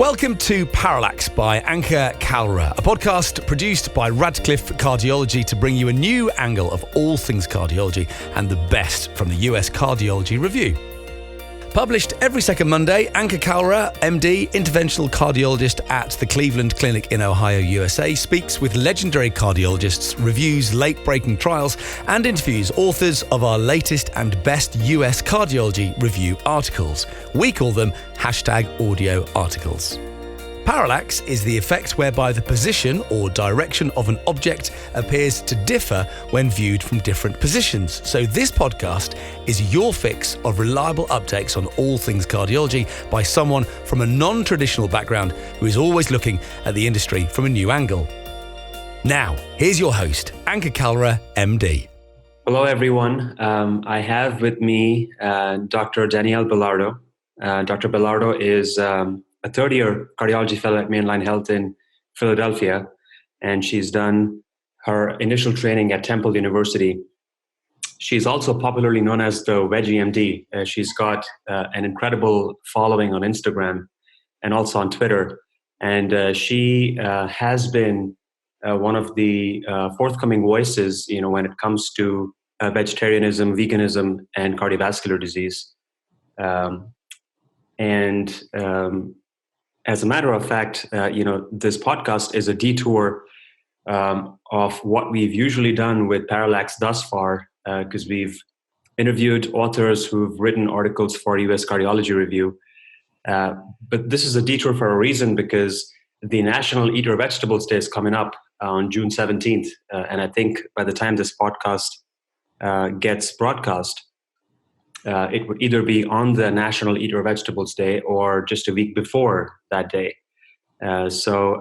Welcome to Parallax by Ankur Kalra, a podcast produced by Radcliffe Cardiology to bring you a new angle of all things cardiology and the best from the US Cardiology Review. Published every second Monday, Ankur Kalra, MD, interventional cardiologist at the Cleveland Clinic in Ohio, USA, speaks with legendary cardiologists, reviews late-breaking trials, and interviews authors of our latest and best US Cardiology Review articles. We call them #audio articles. Parallax is the effect whereby the position or direction of an object appears to differ when viewed from different positions. So this podcast is your fix of reliable updates on all things cardiology by someone from a non-traditional background who is always looking at the industry from a new angle. Now, here's your host, Ankur Kalra, MD. Hello, everyone. I have with me Dr. Danielle Belardo. Dr. Belardo is a third-year cardiology fellow at Mainline Health in Philadelphia, and she's done her initial training at Temple University. She's also popularly known as the Veggie MD. She's got an incredible following on Instagram and also on Twitter, and she has been one of the forthcoming voices, when it comes to vegetarianism, veganism, and cardiovascular disease. As a matter of fact, this podcast is a detour of what we've usually done with Parallax thus far, because we've interviewed authors who've written articles for US Cardiology Review. But this is a detour for a reason, because the National Eat Your Vegetables Day is coming up on June 17th. And I think by the time this podcast gets broadcast, it would either be on the National Eat Your Vegetables Day or just a week before that day. So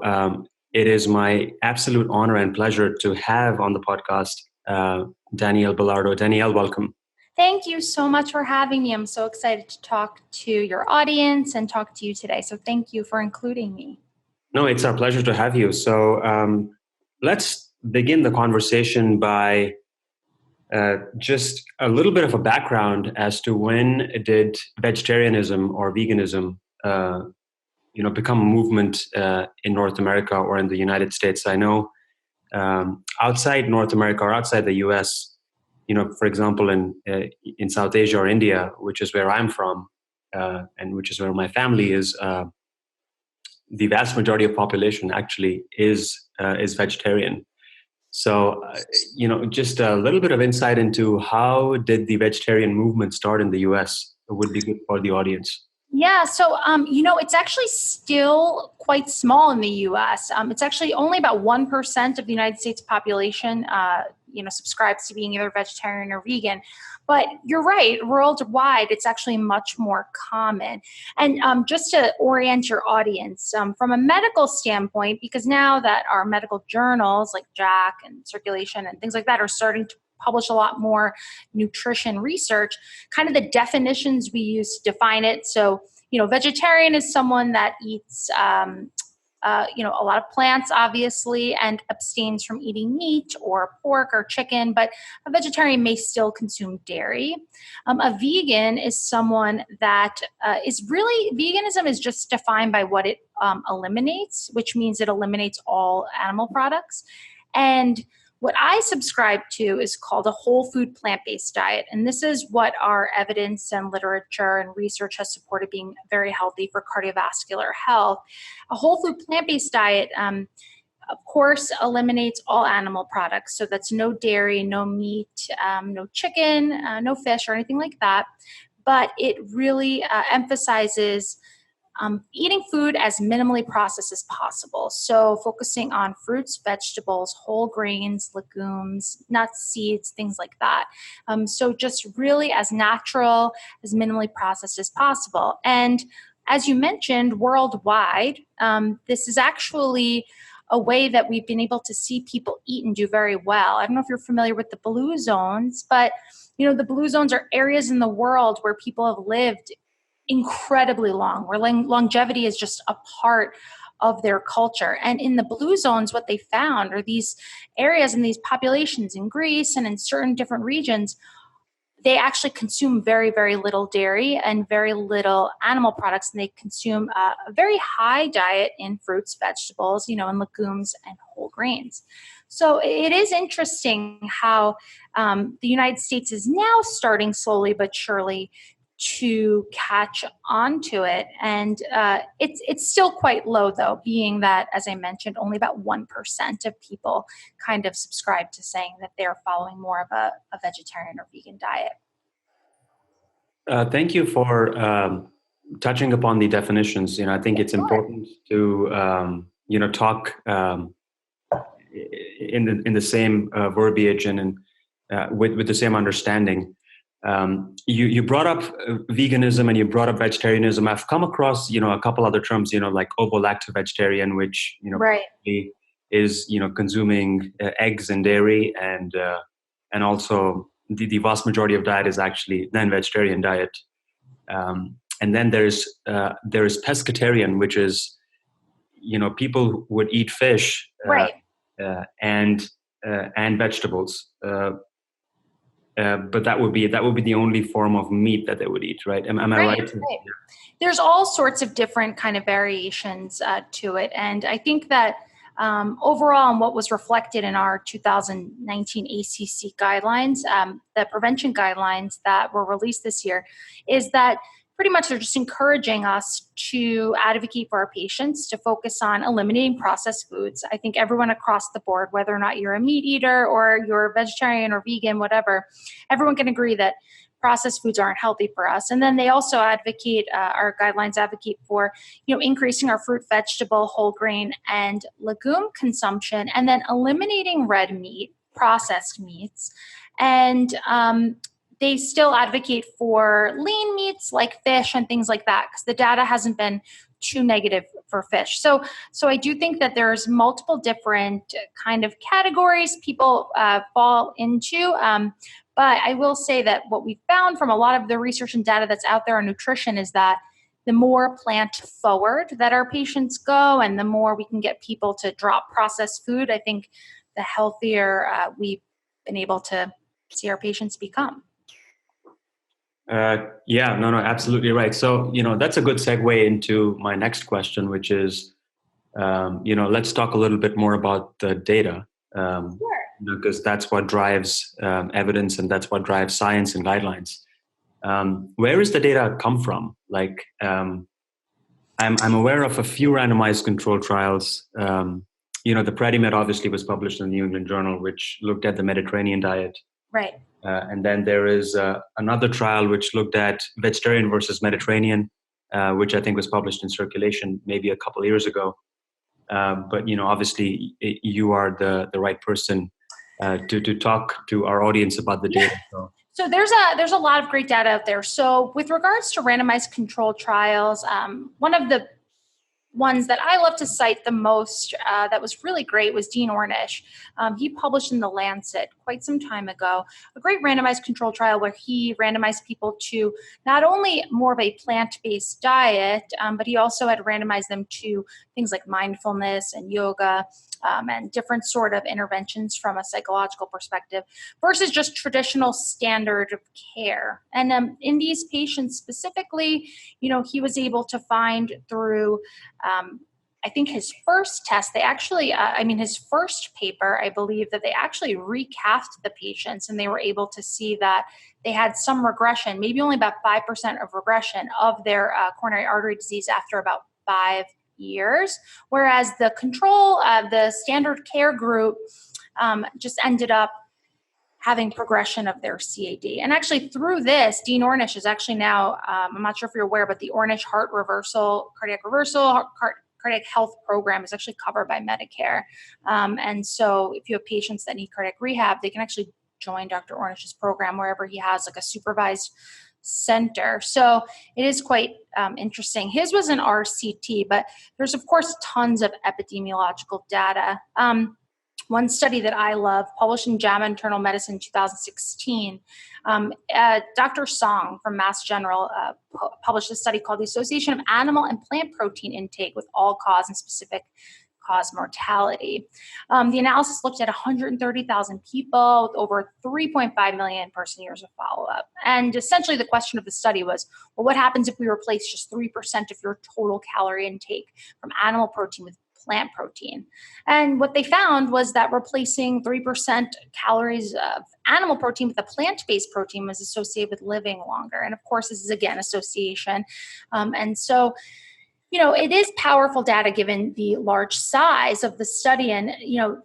it is my absolute honor and pleasure to have on the podcast Danielle Belardo. Danielle, welcome. Thank you so much for having me. I'm so excited to talk to your audience and talk to you today. So thank you for including me. No, it's our pleasure to have you. So let's begin the conversation by just a little bit of a background as to when did vegetarianism or veganism, become a movement in North America or in the United States. I know outside North America or outside the U.S., for example, in South Asia or India, which is where I'm from, and which is where my family is, the vast majority of population actually is vegetarian. So, just a little bit of insight into how did the vegetarian movement start in the U.S. would be good for the audience. Yeah, so, it's actually still quite small in the U.S. It's actually only about 1% of the United States population, subscribes to being either vegetarian or vegan. But you're right, worldwide, it's actually much more common. And just to orient your audience, from a medical standpoint, because now that our medical journals like JACC and Circulation and things like that are starting to publish a lot more nutrition research, kind of the definitions we use to define it. So, vegetarian is someone that eats a lot of plants, obviously, and abstains from eating meat or pork or chicken, but a vegetarian may still consume dairy. A vegan is someone that veganism is just defined by what it eliminates, which means it eliminates all animal products. And what I subscribe to is called a whole food plant-based diet. And this is what our evidence and literature and research has supported being very healthy for cardiovascular health. A whole food plant-based diet, of course, eliminates all animal products. So that's no dairy, no meat, no chicken, no fish or anything like that. But it really emphasizes eating food as minimally processed as possible. So focusing on fruits, vegetables, whole grains, legumes, nuts, seeds, things like that. So just really as natural, as minimally processed as possible. And as you mentioned, worldwide, this is actually a way that we've been able to see people eat and do very well. I don't know if you're familiar with the blue zones, but the blue zones are areas in the world where people have lived incredibly long, where longevity is just a part of their culture. And in the blue zones, what they found are these areas and these populations in Greece and in certain different regions they actually consume very, very little dairy and very little animal products, and they consume a very high diet in fruits, vegetables, and legumes and whole grains. So it is interesting how the United States is now starting slowly but surely to catch on to it. And it's still quite low, though, being that, as I mentioned, only about 1% of people kind of subscribe to saying that they're following more of a vegetarian or vegan diet. Thank you for touching upon the definitions. I think it's important to talk in the same verbiage and with the same understanding. You brought up veganism and you brought up vegetarianism. I've come across a couple other terms, like ovo-lacto-vegetarian, which right. is consuming eggs and dairy, and also the vast majority of diet is actually non-vegetarian diet. And then there is pescatarian, which is people who would eat fish, right. and vegetables. But that would be the only form of meat that they would eat, right? Am I right? Right. There's all sorts of different kind of variations to it, and I think that overall, and what was reflected in our 2019 ACC guidelines, the prevention guidelines that were released this year, is that pretty much they're just encouraging us to advocate for our patients to focus on eliminating processed foods. I think everyone across the board, whether or not you're a meat eater or you're vegetarian or vegan, whatever, everyone can agree that processed foods aren't healthy for us. And then they also advocate, our guidelines advocate for, increasing our fruit, vegetable, whole grain, and legume consumption, and then eliminating red meat, processed meats. And they still advocate for lean meats like fish and things like that, because the data hasn't been too negative for fish. So I do think that there's multiple different kind of categories people fall into. But I will say that what we found from a lot of the research and data that's out there on nutrition is that the more plant forward that our patients go, and the more we can get people to drop processed food, I think the healthier we've been able to see our patients become. No, absolutely right. So, that's a good segue into my next question, which is, let's talk a little bit more about the data. Sure. Because that's what drives evidence, and that's what drives science and guidelines. Where does the data come from? Like, I'm aware of a few randomized controlled trials. The Predimed obviously was published in the New England Journal, which looked at the Mediterranean diet. Right. And then there is another trial which looked at vegetarian versus Mediterranean, which I think was published in Circulation maybe a couple of years ago. But obviously you are the right person to talk to our audience about the data. So there's a lot of great data out there. So with regards to randomized controlled trials, one of the ones that I love to cite the most that was really great was Dean Ornish. He published in The Lancet quite some time ago a great randomized control trial where he randomized people to not only more of a plant-based diet, but he also had randomized them to things like mindfulness and yoga and different sort of interventions from a psychological perspective versus just traditional standard of care. And in these patients specifically, he was able to find through I think his first test, they actually, his first paper, I believe that they actually recast the patients, and they were able to see that they had some regression, maybe only about 5% of regression of their coronary artery disease after about 5 years. Whereas the control, the standard care group just ended up having progression of their CAD. And actually through this, Dean Ornish is actually now, I'm not sure if you're aware, but the Ornish cardiac reversal, cardiac health program is actually covered by Medicare. And so if you have patients that need cardiac rehab, they can actually join Dr. Ornish's program wherever he has like a supervised center. So it is quite interesting. His was an RCT, but there's of course tons of epidemiological data. One study that I love, published in JAMA Internal Medicine 2016, Dr. Song from Mass General published a study called The Association of Animal and Plant Protein Intake with All-Cause and Specific cause mortality. The analysis looked at 130,000 people with over 3.5 million person years of follow-up. And essentially the question of the study was, well, what happens if we replace just 3% of your total calorie intake from animal protein with plant protein? And what they found was that replacing 3% calories of animal protein with a plant-based protein was associated with living longer. And of course, this is again association. And so, it is powerful data given the large size of the study. And,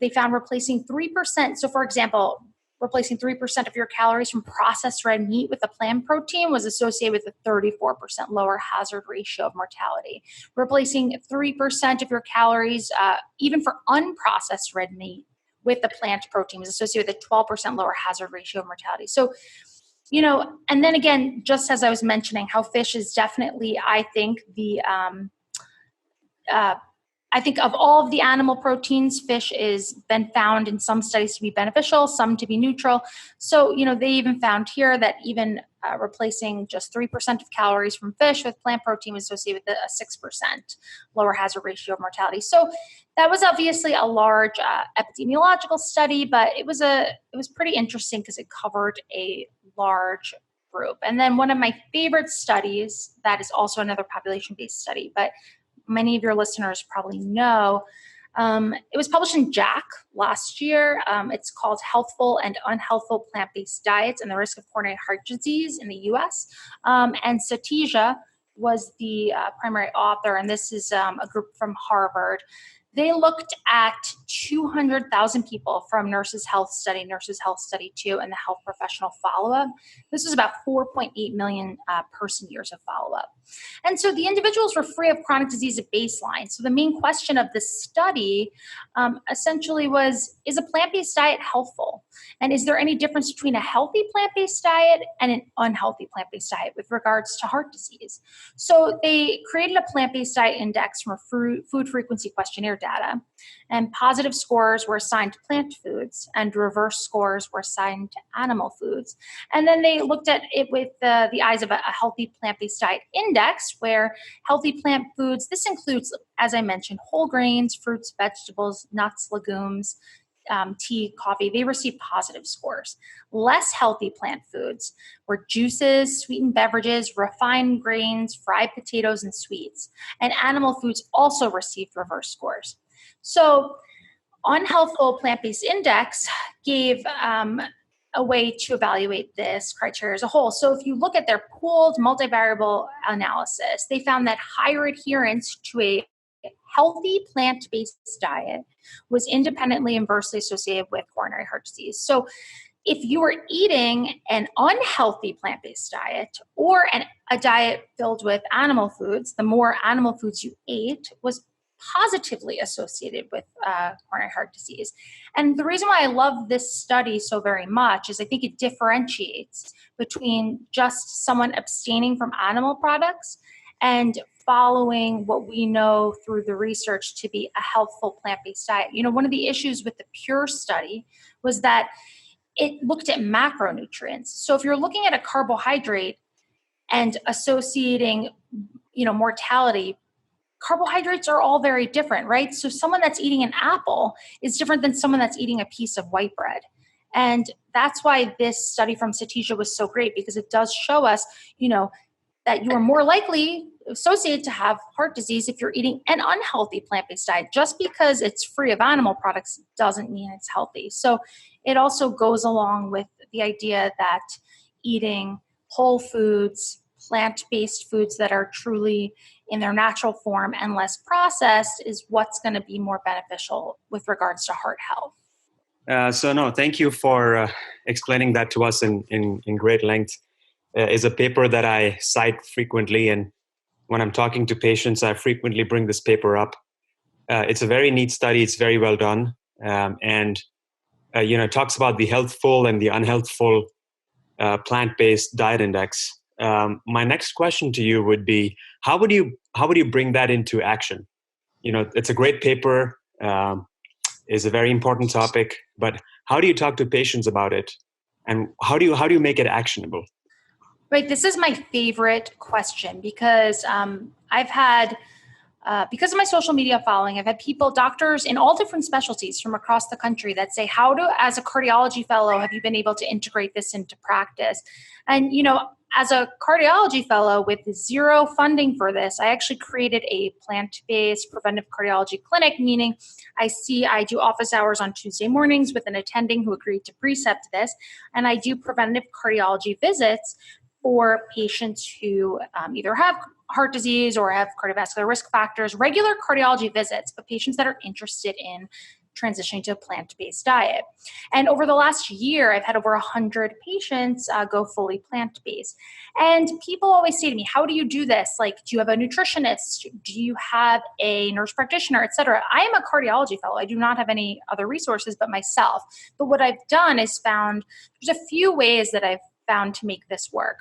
they found replacing 3%. So for example, replacing 3% of your calories from processed red meat with a plant protein was associated with a 34% lower hazard ratio of mortality. Replacing 3% of your calories, even for unprocessed red meat, with the plant protein was associated with a 12% lower hazard ratio of mortality. So, and then again, just as I was mentioning, how fish is definitely, I think, I think of all of the animal proteins, fish is been found in some studies to be beneficial, some to be neutral. So, they even found here that even replacing just 3% of calories from fish with plant protein was associated with a 6% lower hazard ratio of mortality. So that was obviously a large epidemiological study, but it was pretty interesting because it covered a large group. And then one of my favorite studies, that is also another population-based study, but many of your listeners probably know. It was published in JACC last year. It's called Healthful and Unhealthful Plant-Based Diets and the Risk of Coronary Heart Disease in the U.S. And Satija was the primary author, and this is a group from Harvard. They looked at 200,000 people from Nurses Health Study, Nurses Health Study 2, and the Health Professional Follow-Up. This was about 4.8 million person years of follow-up. And so the individuals were free of chronic disease at baseline. So the main question of this study essentially was, is a plant-based diet healthful? And is there any difference between a healthy plant-based diet and an unhealthy plant-based diet with regards to heart disease? So they created a plant-based diet index from a food frequency questionnaire data, and positive scores were assigned to plant foods and reverse scores were assigned to animal foods. And then they looked at it with the eyes of a healthy plant-based diet index, where healthy plant foods, this includes, as I mentioned, whole grains, fruits, vegetables, nuts, legumes, tea, coffee, they received positive scores. Less healthy plant foods were juices, sweetened beverages, refined grains, fried potatoes, and sweets. And animal foods also received reverse scores. So Unhealthful Plant-Based Index gave a way to evaluate this criteria as a whole. So if you look at their pooled multivariable analysis, they found that higher adherence to a healthy plant-based diet was independently inversely associated with coronary heart disease. So if you were eating an unhealthy plant-based diet or a diet filled with animal foods, the more animal foods you ate was positively associated with coronary heart disease. And the reason why I love this study so very much is I think it differentiates between just someone abstaining from animal products and following what we know through the research to be a healthful plant-based diet. One of the issues with the PURE study was that it looked at macronutrients. So if you're looking at a carbohydrate and associating, mortality, carbohydrates are all very different, right? So someone that's eating an apple is different than someone that's eating a piece of white bread. And that's why this study from Satija was so great, because it does show us, that you are more likely associated to have heart disease if you're eating an unhealthy plant-based diet. Just because it's free of animal products doesn't mean it's healthy. So it also goes along with the idea that eating whole foods, plant-based foods that are truly in their natural form and less processed is what's going to be more beneficial with regards to heart health. Thank you for explaining that to us in great length. Is a paper that I cite frequently, and when I'm talking to patients, I frequently bring this paper up. It's a very neat study. It's very well done, and it talks about the healthful and the unhealthful plant-based diet index. My next question to you would be: how would you bring that into action? It's a great paper. Is a very important topic, but how do you talk to patients about it, and how do you make it actionable? Right. This is my favorite question because I've had because of my social media following, I've had doctors in all different specialties from across the country that say, as a cardiology fellow, have you been able to integrate this into practice? And, as a cardiology fellow with zero funding for this, I actually created a plant-based preventive cardiology clinic, meaning I do office hours on Tuesday mornings with an attending who agreed to precept this, and I do preventive cardiology visits for patients who either have heart disease or have cardiovascular risk factors, regular cardiology visits, but patients that are interested in transitioning to a plant-based diet. And over the last year, I've had over 100 patients go fully plant-based. And people always say to me, how do you do this? Like, do you have a nutritionist? Do you have a nurse practitioner, et cetera? I am a cardiology fellow. I do not have any other resources but myself. But what I've done is there's a few ways that I've found to make this work.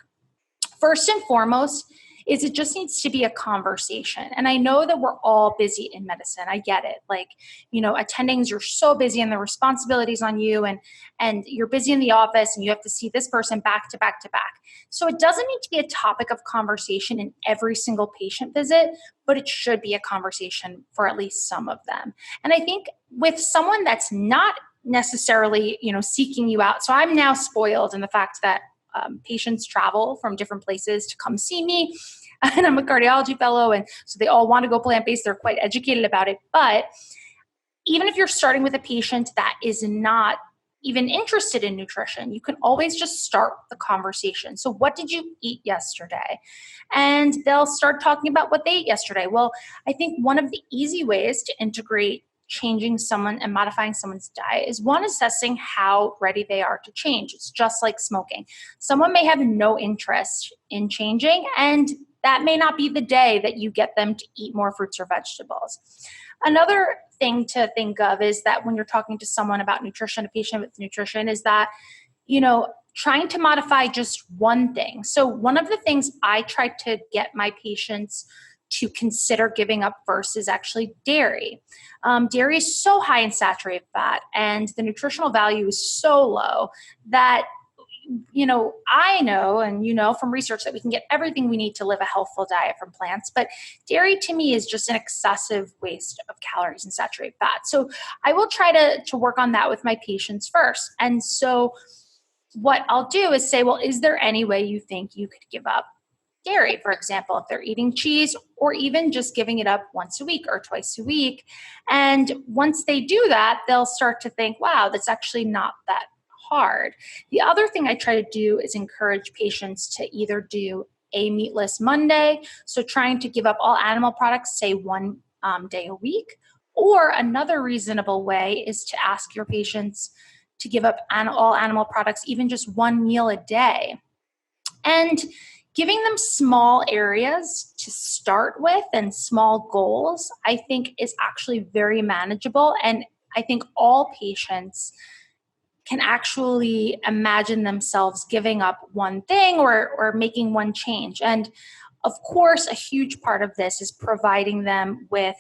First and foremost is it just needs to be a conversation. And I know that we're all busy in medicine. I get it. Like, attendings, you're so busy and the responsibilities on you and you're busy in the office and you have to see this person back to back to back. So it doesn't need to be a topic of conversation in every single patient visit, but it should be a conversation for at least some of them. And I think with someone that's not necessarily, seeking you out. So I'm now spoiled in the fact that patients travel from different places to come see me. And I'm a cardiology fellow. And so they all want to go plant-based. They're quite educated about it. But even if you're starting with a patient that is not even interested in nutrition, you can always just start the conversation. So what did you eat yesterday? And they'll start talking about what they ate yesterday. Well, I think one of the easy ways to integrate changing someone and modifying someone's diet is one, assessing how ready they are to change. It's just like smoking. Someone may have no interest in changing, and that may not be the day that you get them to eat more fruits or vegetables. Another thing to think of is that when you're talking to someone about nutrition, a patient with nutrition, is that, trying to modify just one thing. So one of the things I try to get my patients to consider giving up first is actually dairy. Dairy is so high in saturated fat and the nutritional value is so low that, I know, and from research that we can get everything we need to live a healthful diet from plants, but dairy to me is just an excessive waste of calories and saturated fat. So I will try to work on that with my patients first. And so what I'll do is say, well, is there any way you think you could give up dairy, for example, if they're eating cheese, or even just giving it up once a week or twice a week. And once they do that, they'll start to think, wow, that's actually not that hard. The other thing I try to do is encourage patients to either do a meatless Monday, so trying to give up all animal products, say one day a week, or another reasonable way is to ask your patients to give up all animal products, even just one meal a day. And giving them small areas to start with and small goals, I think is actually very manageable. And I think all patients can actually imagine themselves giving up one thing or making one change. And of course, a huge part of this is providing them with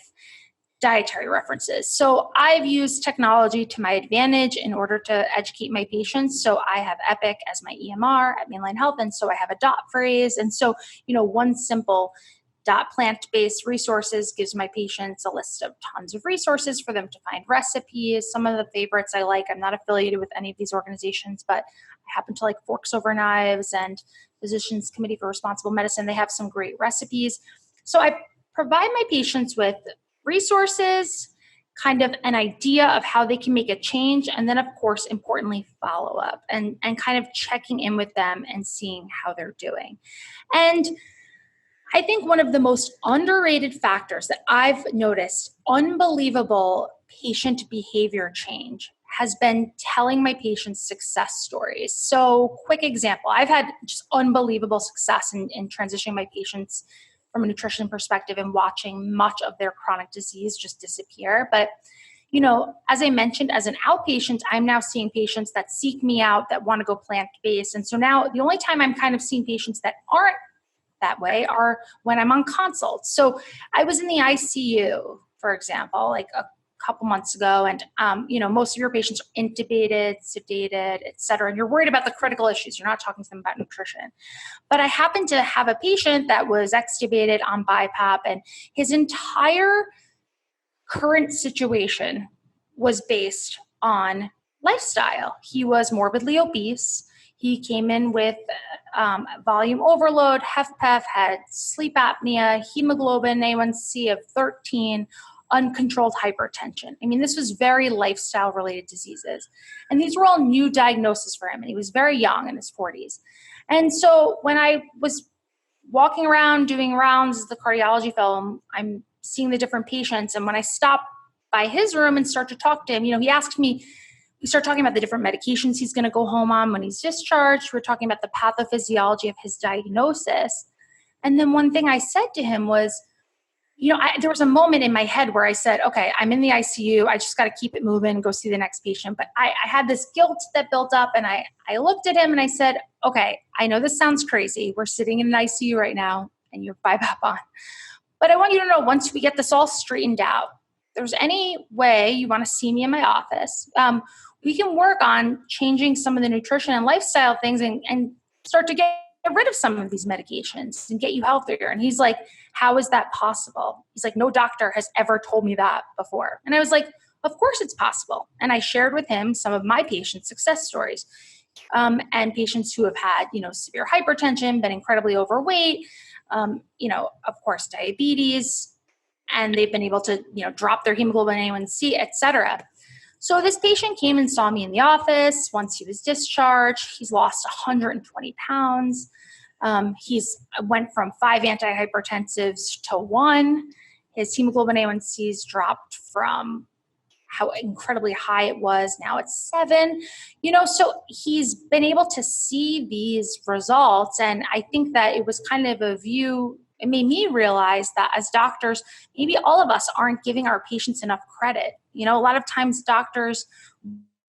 dietary references. So I've used technology to my advantage in order to educate my patients. So I have Epic as my EMR at Mainline Health. And so I have a dot phrase. And so, one simple dot plant-based resources gives my patients a list of tons of resources for them to find recipes. Some of the favorites I like, I'm not affiliated with any of these organizations, but I happen to like Forks Over Knives and Physicians Committee for Responsible Medicine. They have some great recipes. So I provide my patients with resources, kind of an idea of how they can make a change, and then, of course, importantly, follow up and kind of checking in with them and seeing how they're doing. And I think one of the most underrated factors that I've noticed unbelievable patient behavior change has been telling my patients success stories. So, quick example, I've had just unbelievable success in transitioning my patients from a nutrition perspective and watching much of their chronic disease just disappear. But, as I mentioned, as an outpatient, I'm now seeing patients that seek me out that want to go plant-based. And so now the only time I'm kind of seeing patients that aren't that way are when I'm on consults. So I was in the ICU, for example, like couple months ago, and most of your patients are intubated, sedated, et cetera, and you're worried about the critical issues. You're not talking to them about nutrition. But I happened to have a patient that was extubated on BiPAP, and his entire current situation was based on lifestyle. He was morbidly obese. He came in with volume overload, HFpEF, had sleep apnea, hemoglobin A1C of 13, uncontrolled hypertension. I mean, this was very lifestyle-related diseases. And these were all new diagnoses for him. And he was very young, in his 40s. And so when I was walking around doing rounds as the cardiology fellow, I'm seeing the different patients. And when I stopped by his room and start to talk to him, he asked me, we start talking about the different medications he's going to go home on when he's discharged. We're talking about the pathophysiology of his diagnosis. And then one thing I said to him was, there was a moment in my head where I said, okay, I'm in the ICU. I just got to keep it moving, go see the next patient. But I had this guilt that built up, and I looked at him and I said, okay, I know this sounds crazy. We're sitting in an ICU right now and you have BiPAP on. But I want you to know, once we get this all straightened out, if there's any way you want to see me in my office, we can work on changing some of the nutrition and lifestyle things and start to get rid of some of these medications and get you healthier. And he's like, how is that possible? He's like, no doctor has ever told me that before. And I was like, of course it's possible. And I shared with him some of my patients' success stories, and patients who have had, severe hypertension, been incredibly overweight, of course, diabetes, and they've been able to, drop their hemoglobin A1C, et cetera. So this patient came and saw me in the office once he was discharged. He's lost 120 pounds. He's went from 5 antihypertensives to 1. His hemoglobin A1C's dropped from how incredibly high it was. Now it's 7. So he's been able to see these results. And I think that it was kind of it made me realize that as doctors, maybe all of us aren't giving our patients enough credit. A lot of times doctors,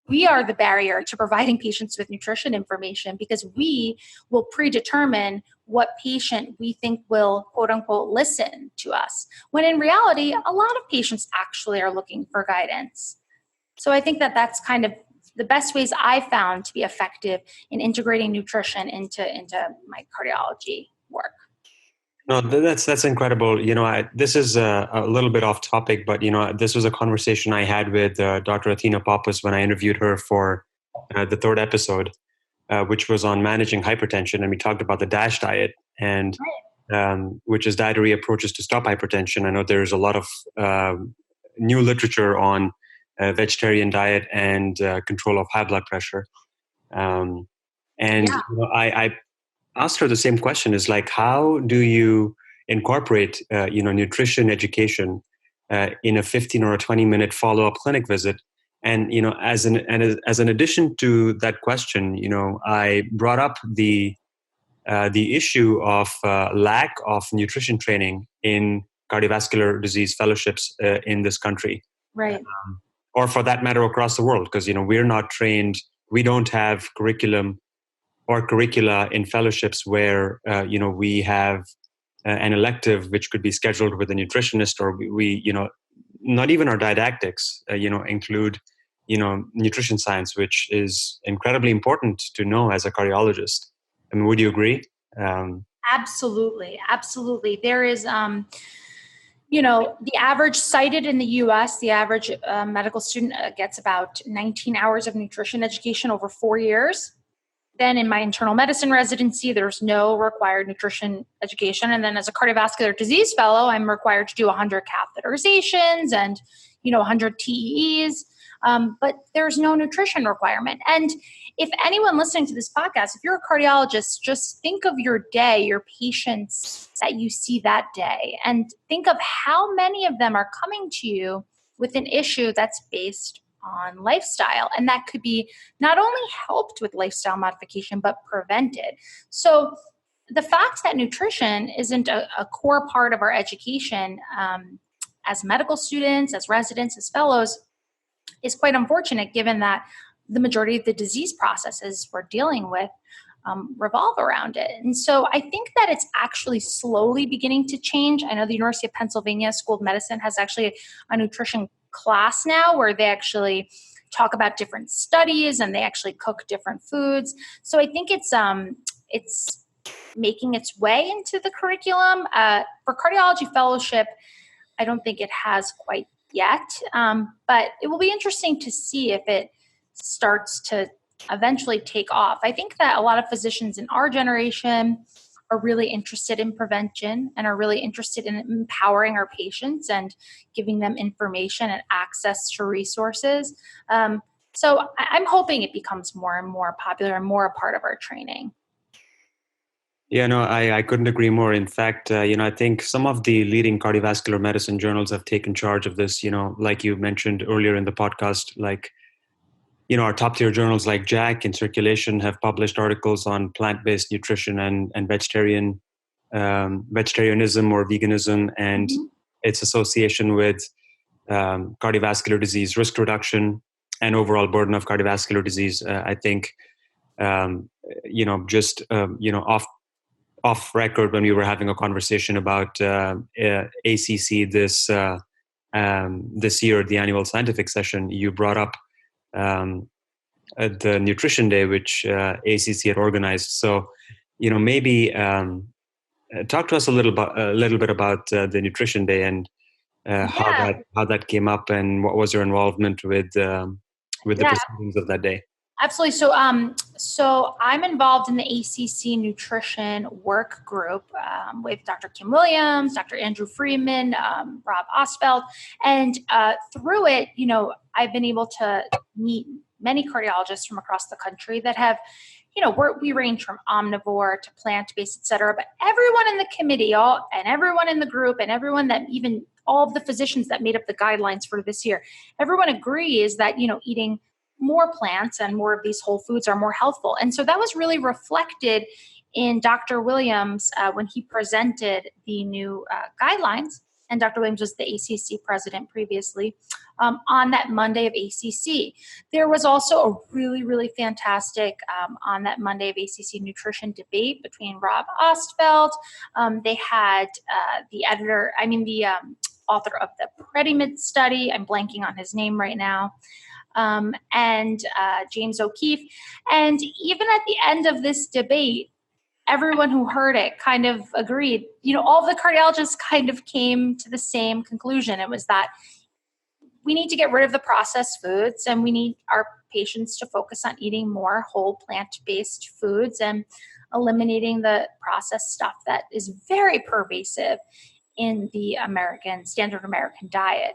we are the barrier to providing patients with nutrition information because we will predetermine what patient we think will, quote unquote, listen to us. When in reality, a lot of patients actually are looking for guidance. So I think that that's kind of the best ways I've found to be effective in integrating nutrition into my cardiology work. No, that's incredible. This is a little bit off topic, but this was a conversation I had with Dr. Athena Pappas when I interviewed her for the 3rd episode, which was on managing hypertension, and we talked about the DASH diet, and which is dietary approaches to stop hypertension. I know there's a lot of new literature on vegetarian diet and control of high blood pressure, I asked her the same question, is like, how do you incorporate, nutrition education in a 15 or a 20-minute follow-up clinic visit? And, as an addition to that question, I brought up the issue of lack of nutrition training in cardiovascular disease fellowships in this country. Right. Or for that matter, across the world, because, we're not trained. We don't have curriculum or curricula in fellowships where, we have an elective which could be scheduled with a nutritionist, or we not even our didactics, include, nutrition science, which is incredibly important to know as a cardiologist. I mean, would you agree? Absolutely. Absolutely. There is, the average cited in the U.S., the average medical student gets about 19 hours of nutrition education over 4 years. Then in my internal medicine residency, there's no required nutrition education. And then as a cardiovascular disease fellow, I'm required to do 100 catheterizations and, 100 TEEs. But there's no nutrition requirement. And if anyone listening to this podcast, if you're a cardiologist, just think of your day, your patients that you see that day, and think of how many of them are coming to you with an issue that's based on lifestyle. And that could be not only helped with lifestyle modification, but prevented. So the fact that nutrition isn't a core part of our education as medical students, as residents, as fellows, is quite unfortunate, given that the majority of the disease processes we're dealing with revolve around it. And so I think that it's actually slowly beginning to change. I know the University of Pennsylvania School of Medicine has actually a nutrition class now where they actually talk about different studies and they actually cook different foods. So I think it's making its way into the curriculum. For cardiology fellowship, I don't think it has quite yet, but it will be interesting to see if it starts to eventually take off. I think that a lot of physicians in our generation are really interested in prevention and are really interested in empowering our patients and giving them information and access to resources. So I'm hoping it becomes more and more popular and more a part of our training. Yeah, no, I couldn't agree more. In fact, I think some of the leading cardiovascular medicine journals have taken charge of this, like you mentioned earlier in the podcast, like, our top tier journals like JACC and Circulation have published articles on plant-based nutrition and vegetarianism or veganism and its association with cardiovascular disease risk reduction and overall burden of cardiovascular disease. I think, off record when we were having a conversation about ACC this year, the annual scientific session, you brought up the Nutrition Day, which ACC had organized. So, maybe talk to us a little bit about the Nutrition Day and how that came up and what was your involvement with the proceedings of that day. Absolutely. So I'm involved in the ACC nutrition work group with Dr. Kim Williams, Dr. Andrew Freeman, Rob Ostfeld. And through it, I've been able to meet many cardiologists from across the country that have, we range from omnivore to plant-based, et cetera. But everyone in the committee, and everyone in the group, and everyone that even all of the physicians that made up the guidelines for this year, everyone agrees that, eating more plants and more of these whole foods are more healthful. And so that was really reflected in Dr. Williams when he presented the new guidelines. And Dr. Williams was the ACC president previously on that Monday of ACC. There was also a really, really fantastic on that Monday of ACC nutrition debate between Rob Ostfeld. They had the author of the Predimid study. I'm blanking on his name right now. And James O'Keefe. And even at the end of this debate, everyone who heard it kind of agreed. All of the cardiologists kind of came to the same conclusion. It was that we need to get rid of the processed foods and we need our patients to focus on eating more whole plant-based foods and eliminating the processed stuff that is very pervasive in the standard American diet.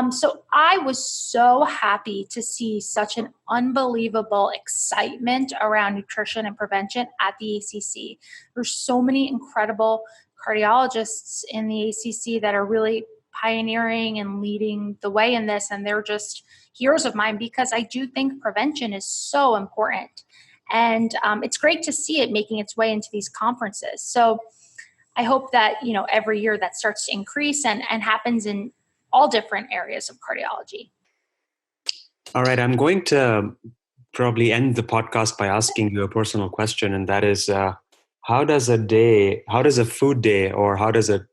So I was so happy to see such an unbelievable excitement around nutrition and prevention at the ACC. There's so many incredible cardiologists in the ACC that are really pioneering and leading the way in this. And they're just heroes of mine because I do think prevention is so important. And it's great to see it making its way into these conferences. So I hope that, every year that starts to increase and happens in all different areas of cardiology. All right. I'm going to probably end the podcast by asking you a personal question. And that is, how does a food day or how does a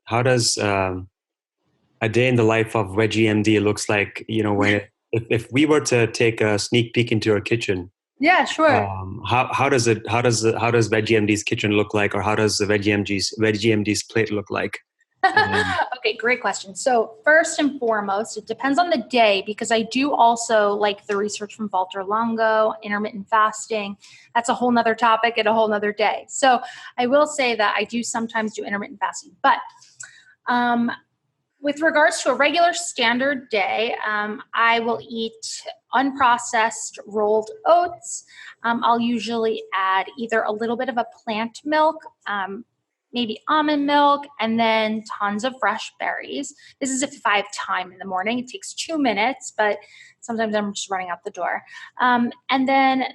day in the life of VeggieMD looks like, if we were to take a sneak peek into your kitchen? Yeah, sure. How does VeggieMD's kitchen look like, or how does the VeggieMD's plate look like? Okay, great question. So first and foremost, it depends on the day because I do also like the research from Walter Longo, intermittent fasting. That's a whole nother topic and a whole nother day. So I will say that I do sometimes do intermittent fasting, but with regards to a regular standard day, I will eat unprocessed rolled oats. I'll usually add either a little bit of a plant milk, maybe almond milk, and then tons of fresh berries. This is if I have time in the morning. It takes 2 minutes, but sometimes I'm just running out the door.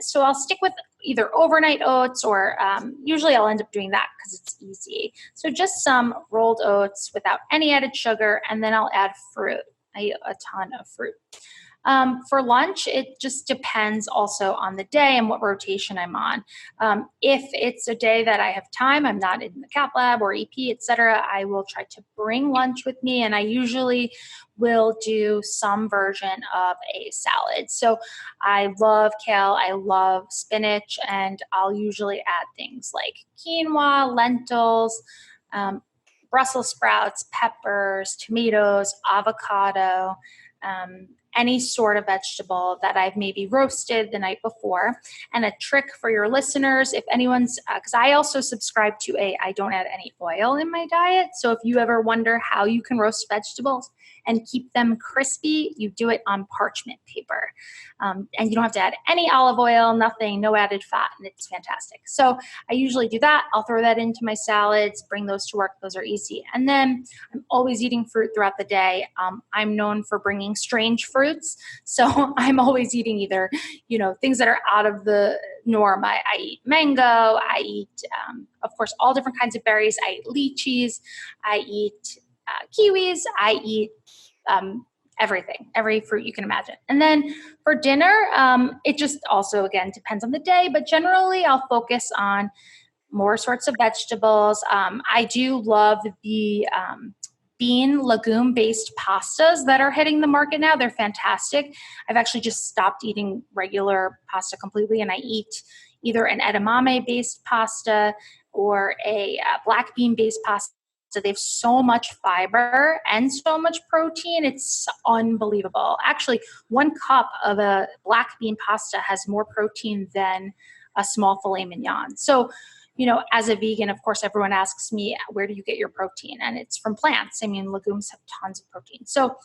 So I'll stick with either overnight oats or usually I'll end up doing that because it's easy. So just some rolled oats without any added sugar, and then I'll add fruit. I eat a ton of fruit. For lunch, it just depends also on the day and what rotation I'm on. If it's a day that I have time, I'm not in the cath lab or EP, et cetera, I will try to bring lunch with me. And I usually will do some version of a salad. So I love kale, I love spinach, and I'll usually add things like quinoa, lentils, Brussels sprouts, peppers, tomatoes, avocado, any sort of vegetable that I've maybe roasted the night before. And a trick for your listeners, if anyone's, because I also subscribe to I don't add any oil in my diet. So if you ever wonder how you can roast vegetables and keep them crispy, you do it on parchment paper. And you don't have to add any olive oil, nothing, no added fat, and it's fantastic. So I usually do that. I'll throw that into my salads, bring those to work. Those are easy. And then I'm always eating fruit throughout the day. I'm known for bringing strange fruits. So I'm always eating either, things that are out of the norm. I eat mango. I eat, of course, all different kinds of berries. I eat lychees. I eat kiwis. I eat everything, every fruit you can imagine. And then for dinner, it just also, again, depends on the day, but generally I'll focus on more sorts of vegetables. I do love the bean legume-based pastas that are hitting the market now. They're fantastic. I've actually just stopped eating regular pasta completely, and I eat either an edamame-based pasta or a black bean-based pasta. So they have so much fiber and so much protein. It's unbelievable. Actually, 1 cup of a black bean pasta has more protein than a small filet mignon. So, as a vegan, of course, everyone asks me, where do you get your protein? And it's from plants. I mean, legumes have tons of protein. So,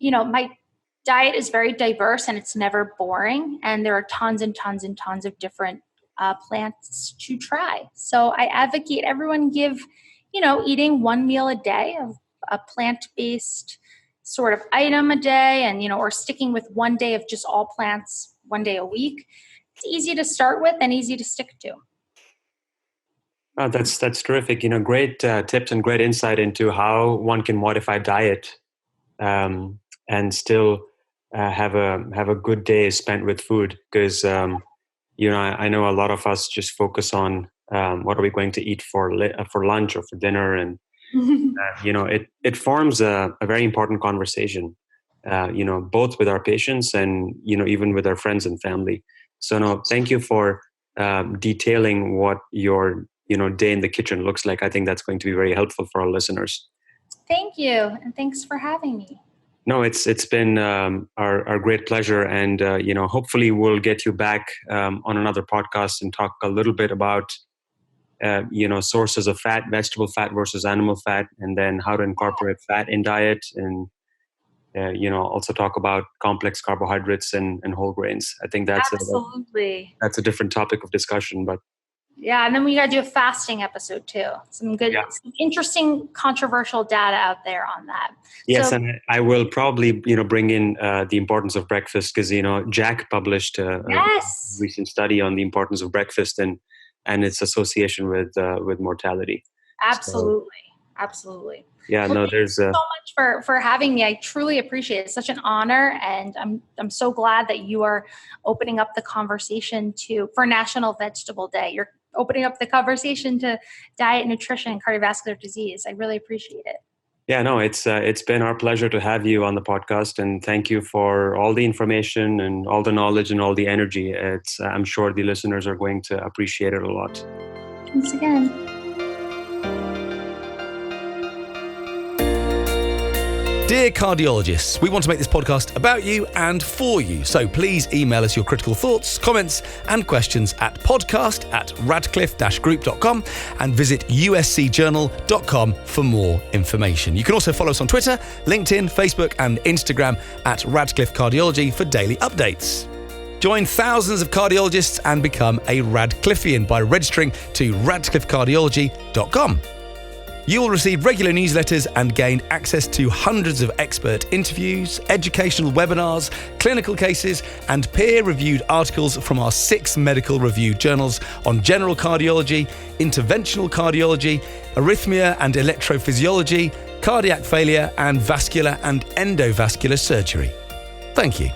my diet is very diverse and it's never boring. And there are tons and tons and tons of different plants to try. So I advocate everyone give eating 1 meal a day of a plant-based sort of item a day and, or sticking with 1 day of just all plants 1 day a week. It's easy to start with and easy to stick to. Oh, that's terrific. Great tips and great insight into how one can modify diet and still have a good day spent with food. Because, I know a lot of us just focus on what are we going to eat for lunch or for dinner, and it forms a very important conversation, both with our patients and even with our friends and family. So no, thank you for detailing what your day in the kitchen looks like. I think that's going to be very helpful for our listeners. Thank you, and thanks for having me. No, it's been our great pleasure, and hopefully we'll get you back on another podcast and talk a little bit about sources of fat, vegetable fat versus animal fat, and then how to incorporate fat in diet, and also talk about complex carbohydrates and whole grains. I think that's absolutely that's a different topic of discussion, but. Yeah, and then we got to do a fasting episode too. Some some interesting, controversial data out there on that. Yes, and I will probably bring in the importance of breakfast, because Jack published a recent study on the importance of breakfast and its association with mortality. Absolutely. Yeah, well, there's so much for having me. I truly appreciate it. It's such an honor, and I'm so glad that you are opening up the conversation for National Vegetable Day. You're opening up the conversation to diet, nutrition, and cardiovascular disease. I really appreciate it. Yeah, no, it's been our pleasure to have you on the podcast, and thank you for all the information and all the knowledge and all the energy. I'm sure the listeners are going to appreciate it a lot. Thanks again. Dear cardiologists, we want to make this podcast about you and for you. So please email us your critical thoughts, comments and questions at podcast@radcliffe-group.com and visit uscjournal.com for more information. You can also follow us on Twitter, LinkedIn, Facebook and Instagram at Radcliffe Cardiology for daily updates. Join thousands of cardiologists and become a Radcliffean by registering to radcliffecardiology.com. You will receive regular newsletters and gain access to hundreds of expert interviews, educational webinars, clinical cases, and peer-reviewed articles from our 6 medical review journals on general cardiology, interventional cardiology, arrhythmia and electrophysiology, cardiac failure, and vascular and endovascular surgery. Thank you.